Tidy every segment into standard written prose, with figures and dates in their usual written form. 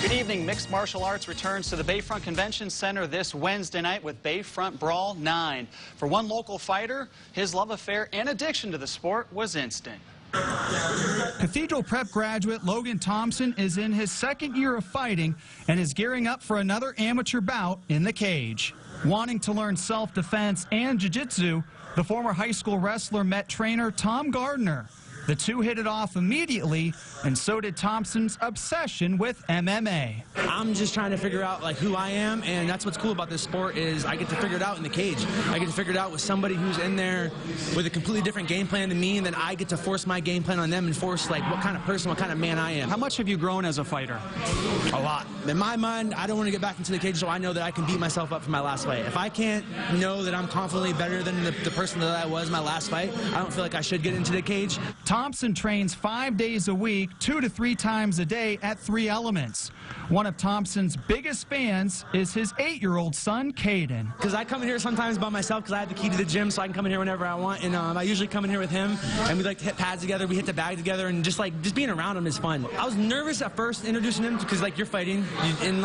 Good evening. Mixed martial arts returns to the Bayfront Convention Center this Wednesday night with Bayfront Brawl 9. For one local fighter, his love affair and addiction to the sport was instant. Cathedral Prep graduate Logan Thompson is in his second year of fighting and is gearing up for another amateur bout in the cage. Wanting to learn self-defense and jiu-jitsu, the former high school wrestler met trainer Tom Gardner. The two hit it off immediately, and so did Thompson's obsession with MMA. I'm just trying to figure out who I am, and that's what's cool about this sport is I get to figure it out in the cage. I get to figure it out with somebody who's in there with a completely different game plan than me, and then I get to force my game plan on them and force what kind of person, what kind of man I am. How much have you grown as a fighter? A lot. In my mind, I don't want to get back into the cage so I know that I can beat myself up for my last fight. If I can't know that I'm confidently better than the person that I was my last fight, I don't feel like I should get into the cage. Thompson trains 5 days a week, 2 to 3 times a day at 3 Elements. One of Thompson's biggest fans is his 8-year-old son, Caden. Because I come in here sometimes by myself because I have the key to the gym, so I can come in here whenever I want. And I usually come in here with him, and we like to hit pads together. We hit the bag together, and just being around him is fun. I was nervous at first introducing him because you're fighting, and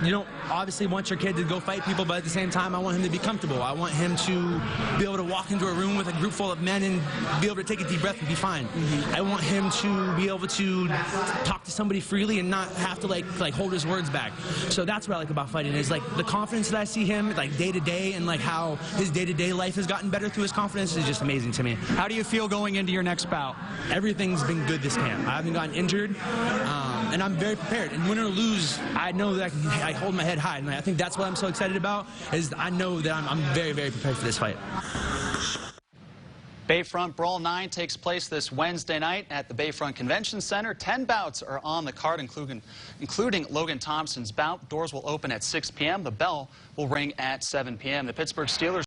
you don't obviously want your kid to go fight people, but at the same time, I want him to be comfortable. I want him to be able to walk into a room with a group full of men and be able to take a deep breath and be fine. I want him to be able to talk to somebody freely and not have to hold his words back. So that's what I like about fighting is the confidence that I see him day to day, and how his day-to-day life has gotten better through his confidence is just amazing to me. How do you feel going into your next bout? Everything's been good this camp. I haven't gotten injured, and I'm very prepared. And win or lose, I know that I hold my head high, and I think that's what I'm so excited about is I know that I'm very, very prepared for this fight. Bayfront Brawl 9 takes place this Wednesday night at the Bayfront Convention Center. 10 bouts are on the card, including Logan Thompson's bout. Doors will open at 6 p.m. The bell will ring at 7 p.m. The Pittsburgh Steelers